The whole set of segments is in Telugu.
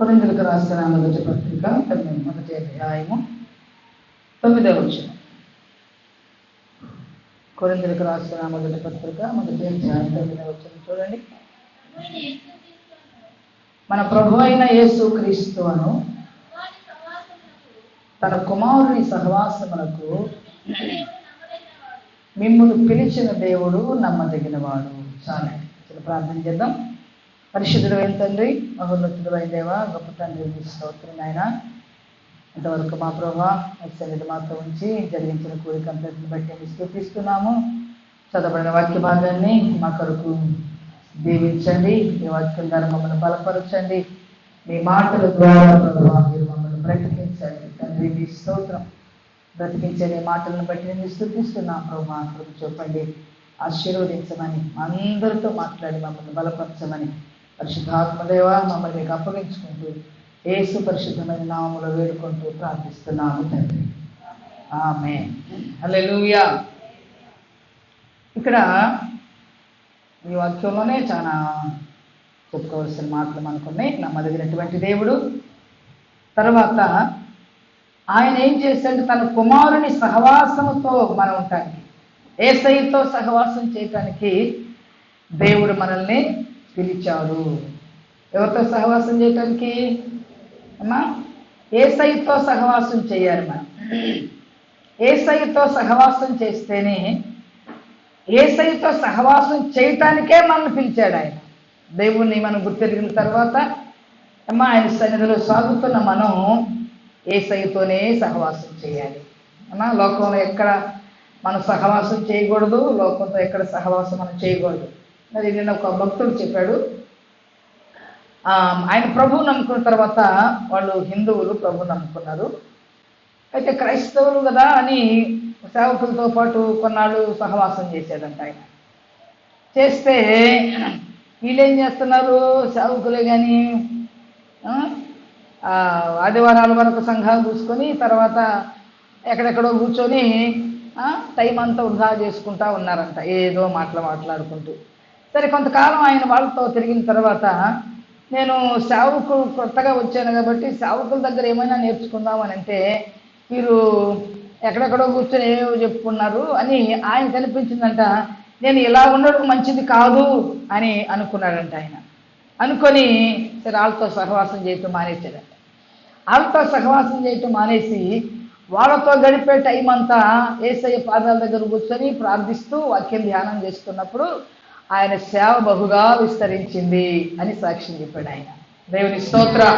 కొరింథీయులకు రాసిన మొదటి పత్రిక మొదటి అధ్యాయము 9వ వచనం. కొరింథీయులకు రాసిన మొదటి పత్రిక మొదటి అధ్యాయం 9వ వచనం చూడండి. మన ప్రభు అయిన యేసు క్రీస్తును తన కుమారుని సహవాసమునకు మిమ్మును పిలిచిన దేవుడు నమ్మదగినవాడు. చాలా ప్రార్థన చేద్దాం. పరిశుద్ధుడు అయిన తండ్రి, మహోన్నతుడు అయిన దేవ, గొప్ప తండ్రి, మీ స్తోత్రం నాయన. ఇంతవరకు మా ప్రభా సన్నిధి మాతో ఉంచి జరిగించిన కోరికంతటిని బట్టి మేము స్తుతిస్తున్నాము. చదవబడిన వాక్య భాగాన్ని మా కొరకు దీవించండి. మీ వాక్యం ద్వారా మమ్మల్ని బలపరచండి. మీ మాటల ద్వారా ప్రభావ మీరు మమ్మల్ని బ్రతికించండి తండ్రి. మీ స్తోత్రం. బ్రతికించే మీ మాటలను బట్టి నేను స్తుతిస్తున్నాం ప్రభా. కృప చూపండి, ఆశీర్వదించమని, అందరితో మాట్లాడి మమ్మల్ని బలపరచమని పరిశుద్ధాత్మదేవ మమ్మల్ని మీకు అప్పగించుకుంటూ యేసు పరిశుద్ధమైన నామములో వేడుకుంటూ ప్రార్థిస్తున్నాము తండ్రి. ఆమేన్. హల్లెలూయా. ఇక్కడ ఈ వాక్యంలోనే చాలా చెప్పుకోవాల్సిన మాటలు మనకున్నాయి. నమ్మదగినటువంటి దేవుడు. తర్వాత ఆయన ఏం చేశాడు? తన కుమారుని సహవాసముతో మనం ఉండటానికి, యేసయ్యతో సహవాసం చేయటానికి దేవుడు మనల్ని పిలిచాడు. ఎవరితో సహవాసం చేయటానికి అమ్మా? యేసయ్యతో సహవాసం చేయాలి. మనం యేసయ్యతో సహవాసం చేస్తేనే, యేసయ్యతో సహవాసం చేయటానికే మనల్ని పిలిచాడు ఆయన. దేవుణ్ణి మనం గుర్తెరిగిన తర్వాత అమ్మా ఆయన సన్నిధిలో సాగుతున్న మనం యేసయ్యతోనే సహవాసం చేయాలి. అమ్మా లోకంలో ఎక్కడ మనం సహవాసం చేయకూడదు, లోకంతో ఎక్కడ సహవాసం మనం చేయకూడదు. మరి నిన్న ఒక భక్తుడు చెప్పాడు, ఆయన ప్రభువు నమ్ముకున్న తర్వాత వాళ్ళు హిందువులు ప్రభు నమ్ముకున్నారు. అయితే క్రైస్తవులు కదా అని సేవకులతో పాటు కొన్నాళ్ళు సహవాసం చేసేదంట ఆయన. చేస్తే వీళ్ళేం చేస్తున్నారు? సేవకులే కానీ ఆదివారాల వరకు సంఘాలు చూసుకొని తర్వాత ఎక్కడెక్కడో కూర్చొని టైం అంతా వృధా చేసుకుంటా ఉన్నారంట, ఏదో మాట్లాడుకుంటూ. సరే కొంతకాలం ఆయన వాళ్ళతో తిరిగిన తర్వాత, నేను సేవకులు కొత్తగా వచ్చాను కాబట్టి సేవకుల దగ్గర ఏమైనా నేర్చుకుందామని అంటే మీరు ఎక్కడెక్కడో కూర్చొని ఏమేమో చెప్పుకున్నారు అని ఆయన కనిపించిందంట. నేను ఇలా ఉండడం మంచిది కాదు అని అనుకున్నాడంట ఆయన. అనుకొని సరే వాళ్ళతో సహవాసం చేయటం మానేసాడంట. వాళ్ళతో సహవాసం చేయటం మానేసి వాళ్ళతో గడిపే టైం అంతా యేసయ్య పాదాల దగ్గర కూర్చొని ప్రార్థిస్తూ వాక్యం ధ్యానం చేస్తున్నప్పుడు ఆయన సేవ బహుగా విస్తరించింది అని సాక్ష్యం చెప్పాడు ఆయన. దేవుని స్తోత్రం.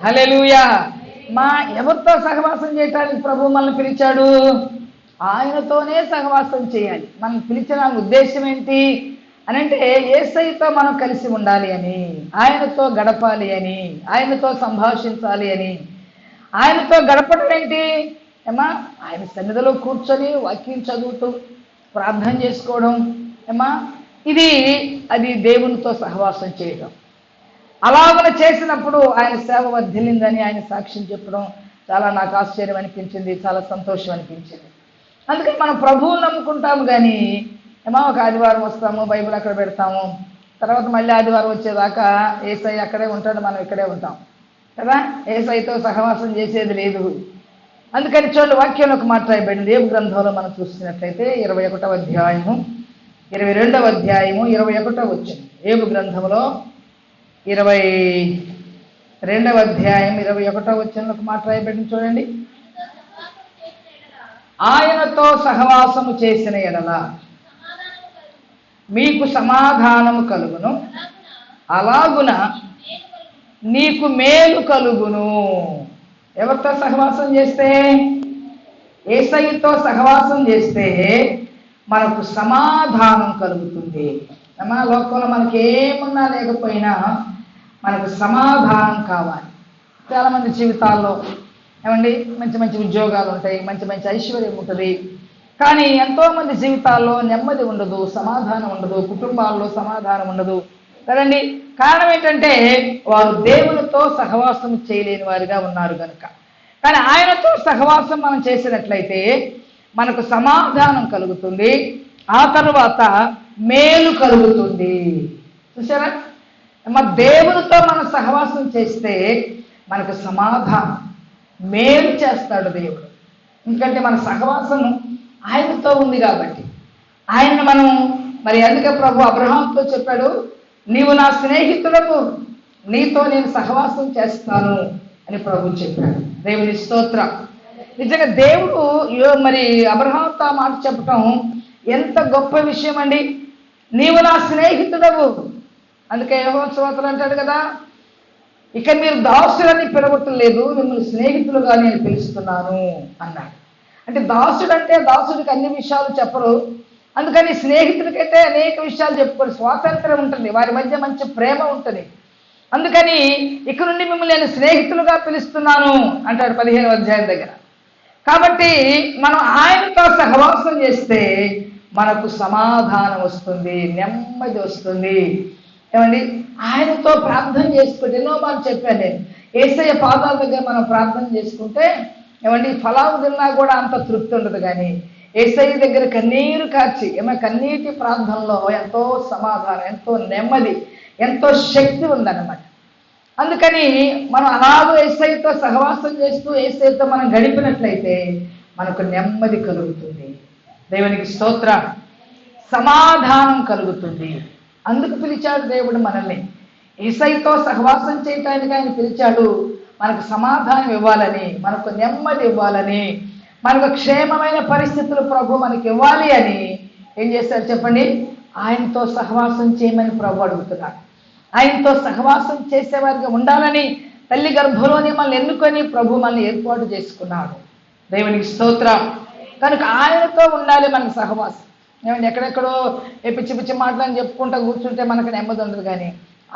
హల్లెలూయా. ఎవరితో సహవాసం చేయటానికి ప్రభు మనల్ని పిలిచాడు? ఆయనతోనే సహవాసం చేయాలి. మనం పిలిచిన ఉద్దేశం ఏంటి అని అంటే, యేసయ్యతో మనం కలిసి ఉండాలి అని, ఆయనతో గడపాలి అని, ఆయనతో సంభాషించాలి అని. ఆయనతో గడపడం ఏంటి ఏమా? ఆయన సన్నిధిలో కూర్చొని వాక్యం చదువుతూ ప్రార్థన చేసుకోవడం ఏమా, అది దేవునితో సహవాసం చేయడం. అలాగ చేసినప్పుడు ఆయన సేవ వర్ధిల్లిందని ఆయన సాక్ష్యం చెప్పడం చాలా నాకు ఆశ్చర్యం అనిపించింది, చాలా సంతోషం అనిపించింది. అందుకని మనం ప్రభువుని నమ్ముకుంటాము కానీ ఏమో ఒక ఆదివారం వస్తాము, బైబిల్ అక్కడ పెడతాము, తర్వాత మళ్ళీ ఆదివారం వచ్చేదాకా యేసయ్య అక్కడే ఉంటాడు, మనం ఇక్కడే ఉంటాం కదా. యేసయ్యతో సహవాసం చేసేది లేదు. అందుకని చూడండి, వాక్యంలో ఒక మాట రాయబడింది ఏబు గ్రంథంలో మనం చూస్తున్నట్లయితే 21వ అధ్యాయము 22వ అధ్యాయము 21వ వచనం. ఏబు గ్రంథంలో 22వ అధ్యాయం 21వ వచనంలో ఒక మాట రాయబడింది చూడండి. ఆయనతో సహవాసము చేసిన ఎడల మీకు సమాధానము కలుగును, అలాగున నీకు మేలు కలుగును. ఎవరితో సహవాసం చేస్తే? యేసయ్యతో సహవాసం చేస్తే మనకు సమాధానం కలుగుతుంది. లోకంలో మనకి ఏమున్నా లేకపోయినా మనకు సమాధానం కావాలి. చాలామంది జీవితాల్లో ఏమండి మంచి మంచి ఉద్యోగాలు ఉంటాయి, మంచి మంచి ఐశ్వర్యం ఉంటుంది, కానీ ఎంతోమంది జీవితాల్లో నెమ్మది ఉండదు, సమాధానం ఉండదు, కుటుంబాల్లో సమాధానం ఉండదు కదండి. కారణం ఏంటంటే వారు దేవునితో సహవాసం చేయలేని వారిగా ఉన్నారు కనుక. కానీ ఆయనతో సహవాసం మనం చేసినట్లయితే మనకు సమాధానం కలుగుతుంది, ఆ తర్వాత మేలు కలుగుతుంది. చూసారా? దేవునితో మనం సహవాసం చేస్తే మనకు సమాధానం మేలు చేస్తాడు దేవుడు. ఎందుకంటే మన సహవాసం ఆయనతో ఉంది కాబట్టి. ఆయన్ని మనం మరి అందుకే ప్రభు అబ్రహాంతో చెప్పాడు, నీవు నా స్నేహితులకు, నీతో నేను సహవాసం చేస్తాను అని ప్రభు చెప్పాడు. దేవుని స్తోత్రం. నిజంగా దేవుడు మరి అబ్రహాంతో మాట చెప్పటం ఎంత గొప్ప విషయం అండి. నీవు నా స్నేహితుడవు. అందుకే యెహోవా స్తోత్రం అంటాడు కదా, ఇక మీరు దాసులని పిలవట్లేదు, మిమ్మల్ని స్నేహితులుగా నేను పిలుస్తున్నాను అన్నాడు. అంటే దాసుడు అంటే దాసుడికి అన్ని విషయాలు చెప్పరు, అందుకని స్నేహితుడికైతే అనేక విషయాలు చెప్పుకోరు, స్వాతంత్రం ఉంటుంది, వారి మధ్య మంచి ప్రేమ ఉంటుంది. అందుకని ఇక నుండి మిమ్మల్ని నేను స్నేహితులుగా పిలుస్తున్నాను అంటాడు 15వ అధ్యాయం దగ్గర. కాబట్టి మనం ఆయనతో సహవాసం చేస్తే మనకు సమాధానం వస్తుంది, నెమ్మది వస్తుంది. ఏమండి, ఆయనతో ప్రార్థన చేసుకుంటే ఎన్నో మార్లు చెప్పాను నేను, యేసయ్య పాదాల దగ్గర మనం ప్రార్థన చేసుకుంటే ఏమండి ఫలాలు తిన్నా కూడా అంత తృప్తి ఉండదు. కానీ యేసయ్య దగ్గర కన్నీరు కార్చి కన్నీటి ప్రార్థనలో ఎంతో సమాధానం, ఎంతో నెమ్మది, ఎంతో శక్తి ఉందన్నమాట. అందుకని మనం అలాగూ యేసయ్యతో సహవాసం చేస్తూ యేసయ్యతో మనం గడిపినట్లయితే మనకు నెమ్మది కలుగుతుంది. దేవునికి స్తోత్రం. సమాధానం కలుగుతుంది. అందుకు పిలిచాడు దేవుడు మనల్ని, యేసయ్యతో సహవాసం చేయటానికి ఆయన పిలిచాడు. మనకు సమాధానం ఇవ్వాలని, మనకు నెమ్మది ఇవ్వాలని, మనకు క్షేమమైన పరిస్థితులు ప్రభు మనకి ఇవ్వాలి అని ఏం చేశారు చెప్పండి, ఆయనతో సహవాసం చేయమని ప్రభు అడుగుతున్నాడు. ఆయనతో సహవాసం చేసేవారిగా ఉండాలని తల్లి గర్భంలోనే మనల్ని ఎన్నుకొని ప్రభు మనల్ని ఏర్పాటు చేసుకున్నాడు. దేవునికి స్తోత్రం. కనుక ఆయనతో ఉండాలి మనకు సహవాసం. ఏమంటే ఎక్కడెక్కడో పిచ్చి పిచ్చి మాటలని చెప్పుకుంటూ కూర్చుంటే మనకు నెమ్మది ఉండదు. కానీ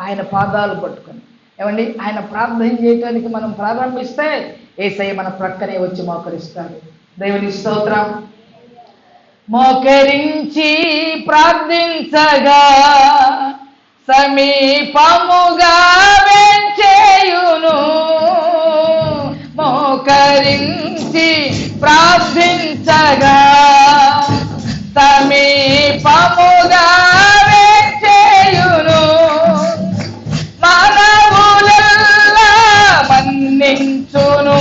ఆయన పాదాలు పట్టుకొని ఏమండి ఆయన ప్రార్థన చేయడానికి మనం ప్రారంభిస్తే యేసయ్య మన ప్రక్కనే వచ్చి మోకరిస్తాడు. దేవుని స్తోత్రం. మోకరించి ప్రార్థించగా సమీపముగా వెంచేయును. మోకరించి ప్రార్థించగా సమీపముగా వెంచేయును. మానవులెల్లా మన్నించును,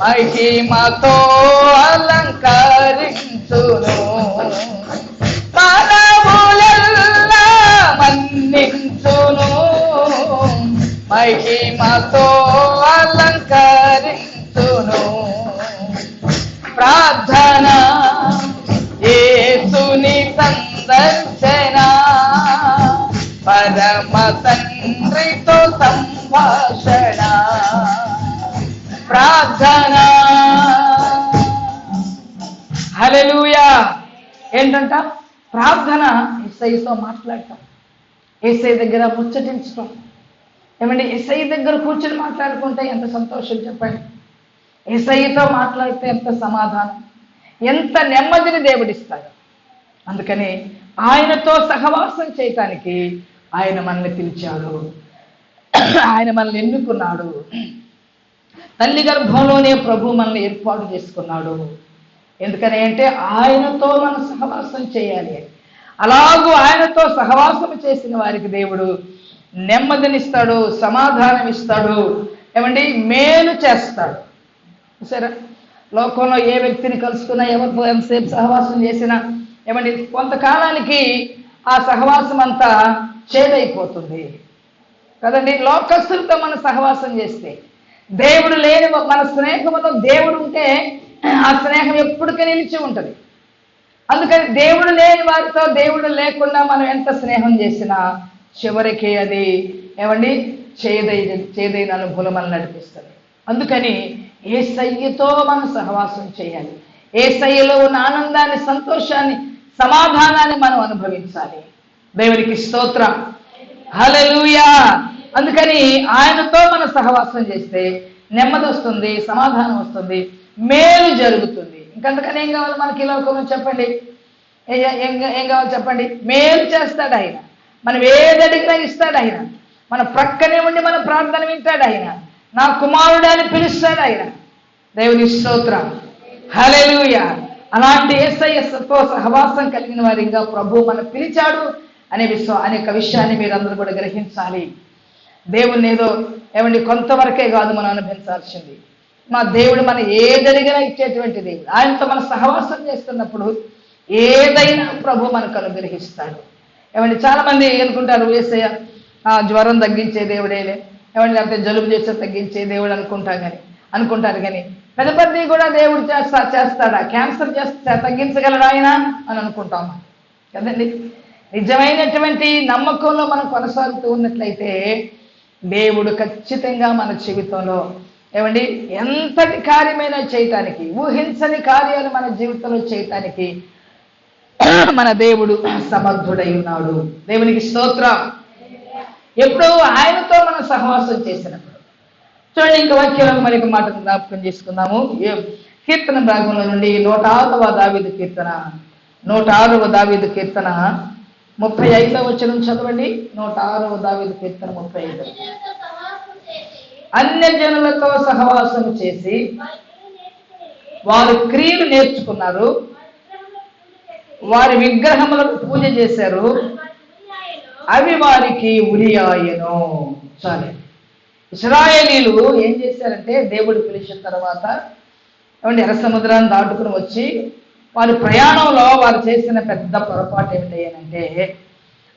మహిమతో అలంకరించును. మానవులెల్లా మన్నించును, మహిమతో అలంకరించును. ప్రార్థన యేసుని సందర్శన, పరమ తండ్రితో సంభాషణ. ప్రార్థన. హల్లెలూయా. ఏంటంట ప్రార్థన? యేసయ్యతో మాట్లాడటం, యేసయ్య దగ్గర ముచ్చటించటం. ఏమండి యేసయ్య దగ్గర కూర్చొని మాట్లాడుకుంటే ఎంత సంతోషం చెప్పండి. యేసయ్యతో మాట్లాడితే ఎంత సమాధానం, ఎంత నెమ్మదిని దేవుడిస్తాడు. అందుకని ఆయనతో సహవాసం చేయటానికి ఆయన మనల్ని పిలిచాడు, ఆయన మనల్ని ఎన్నుకున్నాడు. తల్లి గర్భంలోనే ప్రభు మనల్ని ఏర్పాటు చేసుకున్నాడు. ఎందుకని అంటే ఆయనతో మనం సహవాసం చేయాలి. అలాగూ ఆయనతో సహవాసం చేసిన వారికి దేవుడు నెమ్మదినిస్తాడు, సమాధానం ఇస్తాడు, ఏమండి మేలు చేస్తాడు. సరే, లోకంలో ఏ వ్యక్తిని కలుసుకున్నా, ఎవరితో ఎంతసేపు సహవాసం చేసినా ఏమండి కొంతకాలానికి ఆ సహవాసం అంతా చేదైపోతుంది కదండి. లోకస్తులతో మనం సహవాసం చేస్తే, దేవుడు లేని మన స్నేహంలో దేవుడు ఉంటే ఆ స్నేహం ఎప్పటికీ నిలిచి ఉంటుంది. అందుకని దేవుడు లేని వారితో, దేవుడు లేకుండా మనం ఎంత స్నేహం చేసినా చివరికి అది ఏమండి చేదైన అనుభవం మనం నడిపిస్తుంది. అందుకని యేసయ్యతో మనం సహవాసం చేయాలి. యేసయ్యలో ఉన్న ఆనందాన్ని, సంతోషాన్ని, సమాధానాన్ని మనం అనుభవించాలి. దేవునికి స్తోత్రం. హల్లెలూయా. అందుకని ఆయనతో మనం సహవాసం చేస్తే నెమ్మది వస్తుంది, సమాధానం వస్తుంది, మేలు జరుగుతుంది. ఇంకంతకని ఏం కావాలి మనకి ఈ లోకంలో చెప్పండి? ఏం కావాలి చెప్పండి? మేలు చేస్తాడు ఆయన. మనం ఏది అడిగినా ఇస్తాడు ఆయన. మన ప్రక్కనే ఉండి మన ప్రార్థన వింటాడు ఆయన. నా కుమారుడు అని పిలుస్తాడు ఆయన. దేవుని స్తోత్రం. హల్లెలూయా. అలాంటి యేసయ్యతో సహవాసం కలిగిన వారిగా ప్రభు మనం పిలిచాడు, అనే ఒక విషయాన్ని మీరు అందరూ కూడా గ్రహించాలి. దేవుణ్ణి ఏదో కొంతవరకే కాదు మనం అనుభవించాల్సింది. మా దేవుడు మన ఏదడిగినా ఇచ్చేటువంటి దేవుడు. ఆయనతో మన సహవాసం చేస్తున్నప్పుడు ఏదైనా ప్రభు మనకు అనుగ్రహిస్తాడు. చాలా మంది అనుకుంటారు యేసయ్య జ్వరం తగ్గించే దేవుడేలే, లేకపోతే జలుబు చేస్తే తగ్గించే దేవుడు అనుకుంటారు కానీ పెద్ద పెద్దవి కూడా దేవుడు చేస్తాడా? క్యాన్సర్ తగ్గించగలడా ఆయన అని అనుకుంటాం కదండి. నిజమైనటువంటి నమ్మకంలో మనం కొనసాగుతూ ఉన్నట్లయితే దేవుడు ఖచ్చితంగా మన జీవితంలో ఎంతటి కార్యమైనా చేయటానికి, ఊహించని కార్యాలు మన జీవితంలో చేయటానికి మన దేవుడు సమర్థుడై ఉన్నాడు. దేవునికి స్తోత్రం. ఎప్పుడు ఆయనతో మనం సహవాసం చేసినప్పుడు చూడండి. ఇంకా వాక్యంలో మరి మాట జ్ఞాపకం చేసుకుందాము. కీర్తన భాగంలో నుండి 106వ దావీదు కీర్తన 35వ వచనం చదవండి. 106వ దావీదు కీర్తన 35. అన్యజనులతో సహవాసం చేసి వారి క్రియలు నేర్చుకున్నారు, వారి విగ్రహములకు పూజ చేశారు, అవి వారికి ఉరియాయను. సరే, ఇశ్రాయేలీలు ఏం చేశారంటే దేవుడు పిలిచిన తర్వాత ఎర్ర సముద్రాన్ని దాటుకుని వచ్చి వారి ప్రయాణంలో వారు చేసిన పెద్ద పొరపాటు ఏమిటంటే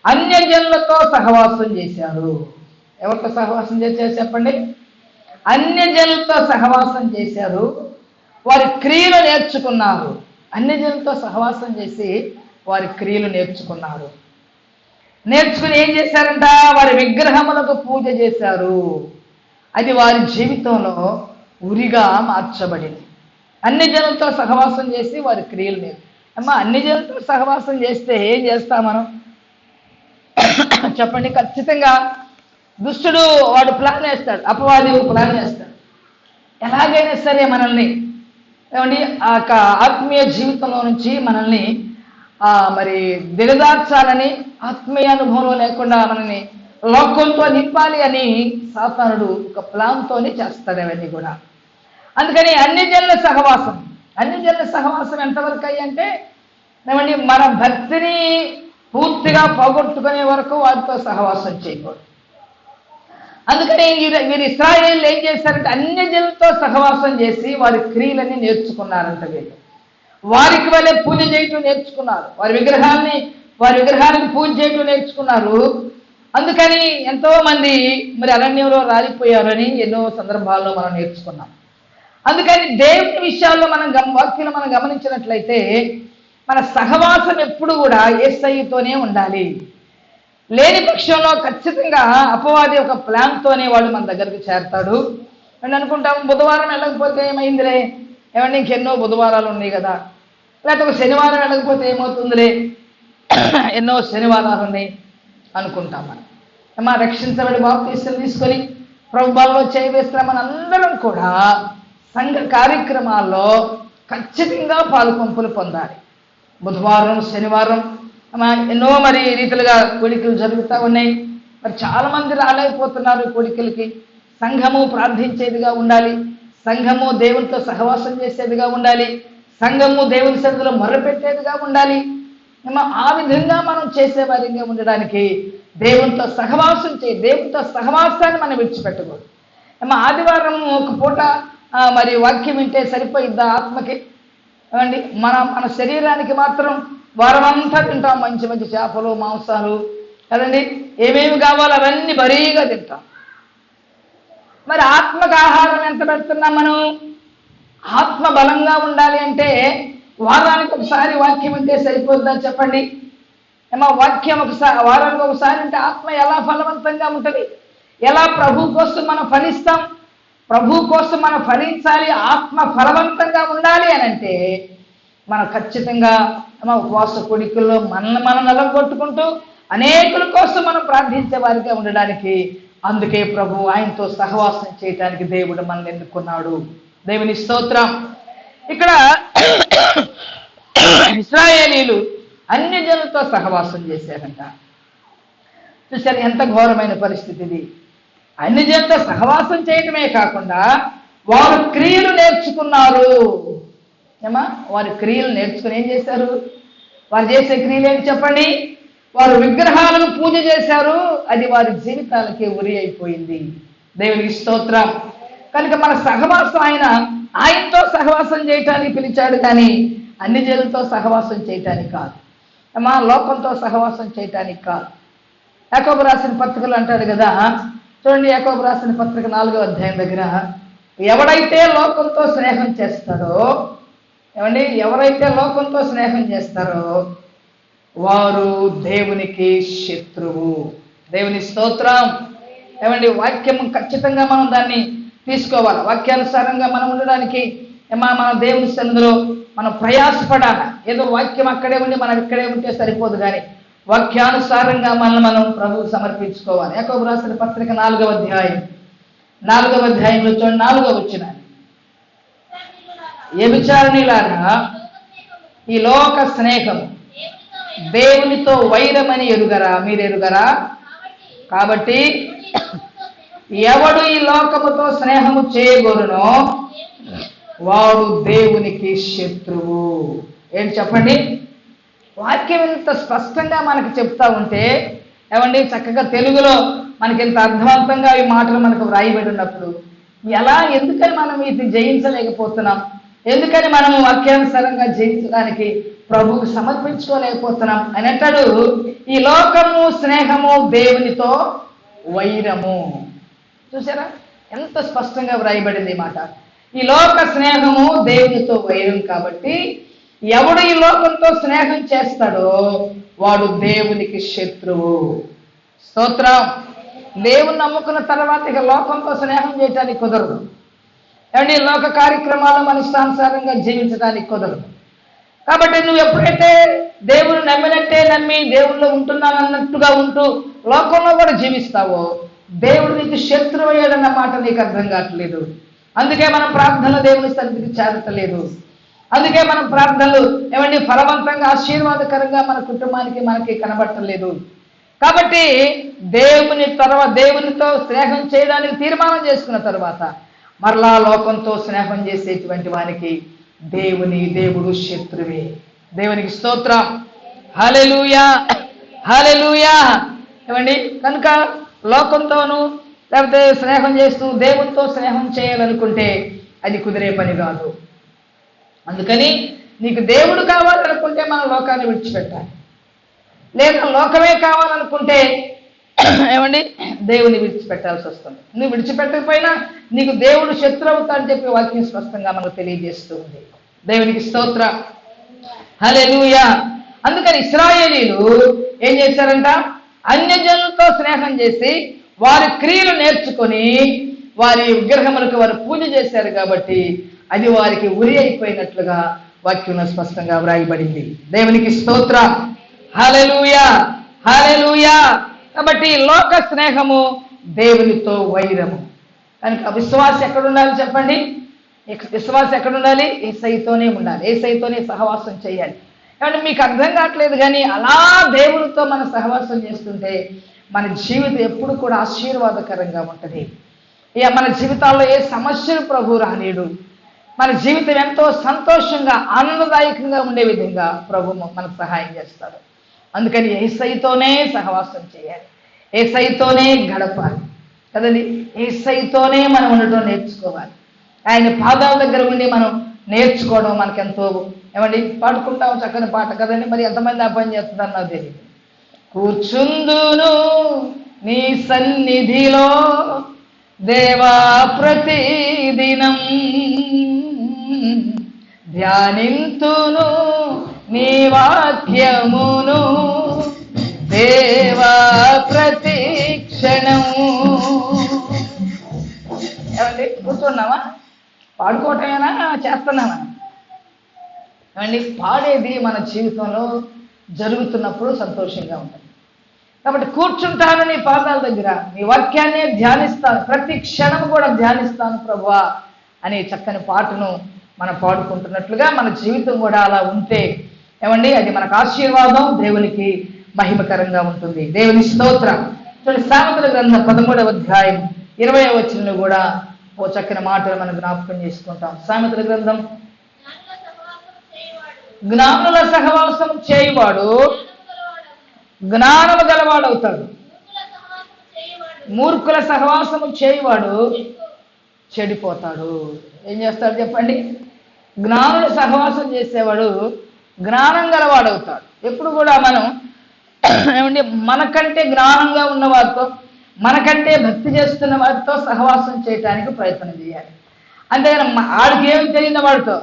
అన్యజనులతో సహవాసం చేశారు. ఎవరితో సహవాసం చేశారు చెప్పండి? అన్యజనులతో సహవాసం చేశారు, వారి క్రియలు నేర్చుకున్నారు. అన్యజనులతో సహవాసం చేసి వారి క్రియలు నేర్చుకున్నారు. నేర్చుకుని ఏం చేశారంట? వారి విగ్రహములకు పూజ చేశారు. అది వారి జీవితంలో ఉరిగా మార్చబడింది. అన్ని జనులతో సహవాసం చేసి వారి క్రియలు అన్ని జనులతో సహవాసం చేస్తే ఏం చేస్తాం మనం చెప్పండి? ఖచ్చితంగా దుష్టుడు వాడు ప్లాన్ వేస్తాడు, అపవాది ప్లాన్ వేస్తాడు. ఎలాగైనా సరే మనల్ని ఆ ఆత్మీయ జీవితంలో నుంచి మనల్ని మరి దిగదార్చాలని, ఆత్మీయ అనుభవం లేకుండా మనల్ని లోకంతో నింపాలి అని సాతానుడు ఒక ప్లాన్తోనే చేస్తాడు అవన్నీ కూడా. అందుకని అన్ని జనుల సహవాసం ఎంతవరకు అయ్యంటే మన భక్తిని పూర్తిగా పోగొట్టుకునే వరకు వారితో సహవాసం చేయకూడదు. అందుకని వీరు ఇశ్రాయేలీయులు ఏం చేశారంటే అన్యజనులతో సహవాసం చేసి వారి క్రియలన్నీ నేర్చుకున్నారంట. వీళ్ళు వారికి వాళ్ళే పూజ చేయటం నేర్చుకున్నారు, వారి విగ్రహానికి పూజ చేయటం నేర్చుకున్నారు. అందుకని ఎంతో మంది మరి అరణ్యంలో రాలిపోయారని ఎన్నో సందర్భాల్లో మనం నేర్చుకున్నాం. అందుకని దేవుని విషయాల్లో వాక్యం మనం గమనించినట్లయితే మన సహవాసం ఎప్పుడు కూడా యేసయ్యతోనే ఉండాలి. లేని పక్షంలో ఖచ్చితంగా అపవాది ఒక ప్లాన్తోనే వాడు మన దగ్గరికి చేరతాడు. అని అనుకుంటాం, బుధవారం వెళ్ళకపోతే ఏమైందిలే, ఇంకెన్నో బుధవారాలు ఉన్నాయి కదా, లేకపోతే ఒక శనివారం వెళ్ళకపోతే ఏమవుతుందిలే, ఎన్నో శనివారాలు ఉన్నాయి అనుకుంటాం. మనం రక్షించబడి బాప్తీసం తీసుకొని ప్రభుత్వాల్లో చేయవేస్తున్న మనందరం కూడా సంఘ కార్యక్రమాల్లో ఖచ్చితంగా పాలుపంపులు పొందాలి. బుధవారం, శనివారం ఎన్నో మరి రీతిలుగా కోడికలు జరుగుతూ ఉన్నాయి. మరి చాలా మంది రాలేకపోతున్నారు కోడికలకి. సంఘము ప్రార్థించేదిగా ఉండాలి, సంఘము దేవునితో సహవాసం చేసేదిగా ఉండాలి, సంఘము దేవుని సన్నిధిలో మొర్రపెట్టేదిగా ఉండాలి. ఆ విధంగా మనం చేసేవారిగా ఉండడానికి దేవునితో సహవాసాన్ని మనం విడిచిపెట్టకూడదు. ఆదివారం ఒక పూట మరి వాక్యం వింటే సరిపోయిద్దా ఆత్మకి? మన శరీరానికి మాత్రం వారమంతా తింటాం, మంచి మంచి చేపలు, మాంసాలు కదండి, ఏమేమి కావాలో అవన్నీ బరీగా తింటాం. మరి ఆత్మకు ఆహారం ఎంత పెడుతున్నాం మనం? ఆత్మ బలంగా ఉండాలి అంటే వారానికి ఒకసారి వాక్యం వింటే సరిపోద్దా చెప్పండి? వాక్యం వారానికి ఒకసారి అంటే ఆత్మ ఎలా ఫలవంతంగా ఉంటుంది? ఎలా ప్రభు కోసం మనం ఫలిస్తాం? ప్రభు కోసం మనం ఫలించాలి, ఆత్మ ఫలవంతంగా ఉండాలి అని అంటే మనం ఖచ్చితంగా ఉపవాస కోడికల్లో మనం నిలబొట్టుకుంటూ అనేకుల కోసం మనం ప్రార్థించే వారిగా ఉండడానికి, అందుకే ప్రభు ఆయనతో సహవాసం చేయడానికి దేవుడు మనల్ని ఎన్నుకున్నాడు. దేవుని స్తోత్రం. ఇక్కడ ఇశ్రాయేలీయులు అన్యజనులతో సహవాసం చేశారంట. చూసారు ఎంత ఘోరమైన పరిస్థితి ఇది. అన్యజనులతో సహవాసం చేయటమే కాకుండా వారు క్రియలు నేర్చుకున్నారు. వారి క్రియలు నేర్చుకుని ఏం చేశారు? వారు చేసే క్రియలు ఏంటి చెప్పండి? వారు విగ్రహాలను పూజ చేశారు, అది వారి జీవితాలకే ఉరి అయిపోయింది. దేవునికి స్తోత్రం. కనుక మన సహవాసం ఆయనతో సహవాసం చేయటానికి పిలిచాడు, కానీ అన్ని జనులతో సహవాసం చేయటానికి కాదు, మా లోకంతో సహవాసం చేయటానికి కాదు. యాకోబు రాసిన పత్రికలు అంటాడు కదా, చూడండి, యాకోబు రాసిన పత్రిక 4వ అధ్యాయం దగ్గర, ఎవడైతే లోకంతో స్నేహం చేస్తాడో, ఎవరైతే లోకంతో స్నేహం చేస్తారో వారు దేవునికి శత్రువు. దేవుని స్తోత్రం. వాక్యం ఖచ్చితంగా మనం దాన్ని తీసుకోవాలి. వాక్యానుసారంగా మనం ఉండడానికి మన దేవుని సన్నిధిలో మనం ప్రయాసపడాలి. ఏదో వాక్యం అక్కడే ఉండి మనం ఇక్కడే ఉంటే సరిపోదు, కానీ వాక్యానుసారంగా మనం ప్రభువు సమర్పించుకోవాలి. యాకోబు రాసిన పత్రిక 4వ అధ్యాయంలో చూడండి, 4వ వచనం, వ్యభిచారిణులారా, ఈ లోక స్నేహము దేవునితో వైరమని ఎరుగరా? మీరు ఎరుగరా? కాబట్టి ఎవడు ఈ లోకముతో స్నేహము చేయగోరునో వాడు దేవునికి శత్రువు. ఏంటి చెప్పండి? వాక్యం ఇంత స్పష్టంగా మనకు చెప్తా ఉంటే, చక్కగా తెలుగులో మనకి ఇంత అర్థవంతంగా ఈ మాటలు మనకు వ్రాయబడి ఉన్నప్పుడు ఎందుకని మనం ఇది జయించలేకపోతున్నాం? ఎందుకని మనము వాక్యానుసారంగా జయించడానికి ప్రభువుకు సమర్పించుకోలేకపోతున్నాం అని అంటాడు. ఈ లోకము స్నేహము దేవునితో వైరము. చూసారా ఎంత స్పష్టంగా వ్రాయబడింది మాట. ఈ లోక స్నేహము దేవునితో వైరం. కాబట్టి ఎవడు ఈ లోకంతో స్నేహం చేస్తాడో వాడు దేవునికి శత్రువు. స్తోత్రం. దేవుని నమ్ముకున్న తర్వాత ఇక లోకంతో స్నేహం చేయడానికి కుదరదు. లోక కార్యక్రమాలు మన ఇష్టానుసారంగా జీవించడానికి కుదరదు. కాబట్టి నువ్వు ఎప్పుడైతే దేవుని నమ్మినట్టే నమ్మి దేవుళ్ళు ఉంటున్నానన్నట్టుగా ఉంటూ లోకంలో కూడా జీవిస్తావో దేవుడు నీకు శత్రువు అయ్యాడన్న మాట నీకు అర్థం కావట్లేదు. అందుకే మనం ప్రార్థనలు దేవుని సన్నిధికి చేరతలేదు. అందుకే మనం ప్రార్థనలు ఫలవంతంగా ఆశీర్వాదకరంగా మన కుటుంబానికి మనకి కనబడటలేదు. కాబట్టి దేవునితో స్నేహం చేయడానికి తీర్మానం చేసుకున్న తర్వాత మరలా లోకంతో స్నేహం చేసేటువంటి వానికి దేవుడు శత్రువే. దేవునికి స్తోత్రం. హల్లెలూయా, హల్లెలూయా. కనుక లోకంతోనూ లేకపోతే స్నేహం చేస్తూ దేవునితో స్నేహం చేయాలనుకుంటే అది కుదిరే పని కాదు. అందుకని నీకు దేవుడు కావాలనుకుంటే మనం లోకాన్ని విడిచిపెట్టాలి. లేదా లోకమే కావాలనుకుంటే దేవుని విడిచిపెట్టాల్సి వస్తుంది. నువ్వు విడిచిపెట్టకపోయినా నీకు దేవుడు శత్రువు అవుతాడని చెప్పి వాక్యం స్పష్టంగా మనకు తెలియజేస్తూ ఉంది. దేవునికి స్తోత్రం. హల్లెలూయా. అందుకని ఇశ్రాయేలీలు ఏం చేశారంట? అన్యజనులతో స్నేహం చేసి వారి క్రియలు నేర్చుకొని వారి విగ్రహములకు వారు పూజ చేశారు. కాబట్టి అది వారికి ఉరి అయిపోయినట్లుగా వాక్యంలో స్పష్టంగా వ్రాయబడింది. దేవునికి స్తోత్రం. హల్లెలూయా, హల్లెలూయా. కాబట్టి లోక స్నేహము దేవునితో వైరము. కనుక విశ్వాసం ఎక్కడుండాలి చెప్పండి? విశ్వాసం ఎక్కడుండాలి? యేసయ్యతోనే ఉండాలి. యేసయ్యతోనే సహవాసం చేయాలి. కాబట్టి మీకు అర్థం కావట్లేదు, కానీ అలా దేవునితో మనం సహవాసం చేస్తుంటే మన జీవితం ఎప్పుడు కూడా ఆశీర్వాదకరంగా ఉంటుంది. ఇక మన జీవితాల్లో ఏ సమస్యలు ప్రభు రానీయుడు. మన జీవితం ఎంతో సంతోషంగా ఆనందదాయకంగా ఉండే విధంగా ప్రభు మనకు సహాయం చేస్తాడు. అందుకని యేసయ్యతోనే సహవాసం చేయాలి, యేసయ్యతోనే గడపాలి కదండి. యేసయ్యతోనే మనం ఉండటం నేర్చుకోవాలి. ఆయన పాదాల దగ్గర ఉండి మనం నేర్చుకోవడం మనకెంతో పాడుకుంటాం చక్కని పాట కదండి. మరి ఎంతమంది ఆ పని చేస్తున్నారు నాకు తెలియదు. కూర్చుందును నీ సన్నిధిలో దేవా ప్రతిదినం, ధ్యానింతును నీ వాక్యమును దేవా ప్రతి క్షణం. కూర్చున్నావా? పాడుకోవటమేనా చేస్తున్నామా? పాడేది మన జీవితంలో జరుగుతున్నప్పుడు సంతోషంగా ఉంటుంది. కాబట్టి కూర్చుంటాను నీ పాదాల దగ్గర, నీ వాక్యాన్నే ధ్యానిస్తాను, ప్రతి క్షణం కూడా ధ్యానిస్తాను ప్రభువా అనే చక్కని పాటను మనం పాడుకుంటున్నట్లుగా మన జీవితం కూడా అలా ఉంటే అది మనకు ఆశీర్వాదం, దేవునికి మహిమకరంగా ఉంటుంది. దేవుని స్తోత్రం. చూడండి, సామెతల గ్రంథం 13వ అధ్యాయం 20వ వచనంలో కూడా ఓ చక్కని మాటలు మనం జ్ఞాపకం చేసుకుంటాం. సామెతల గ్రంథం, జ్ఞానుల సహవాసం చేయువాడు జ్ఞానము గలవాడవుతాడు. మూర్ఖుల సహవాసము చేయవాడు చెడిపోతాడు. ఏం చేస్తాడు చెప్పండి? జ్ఞానుల సహవాసం చేసేవాడు జ్ఞానం గలవాడవుతాడు. ఎప్పుడు కూడా మనం ఏమండి మనకంటే జ్ఞానంగా ఉన్న వారితో, మనకంటే భక్తి చేస్తున్న వారితో సహవాసం చేయటానికి ప్రయత్నం చేయాలి. అంతేగాని ఆడికి ఏమి తెలియని వాడితో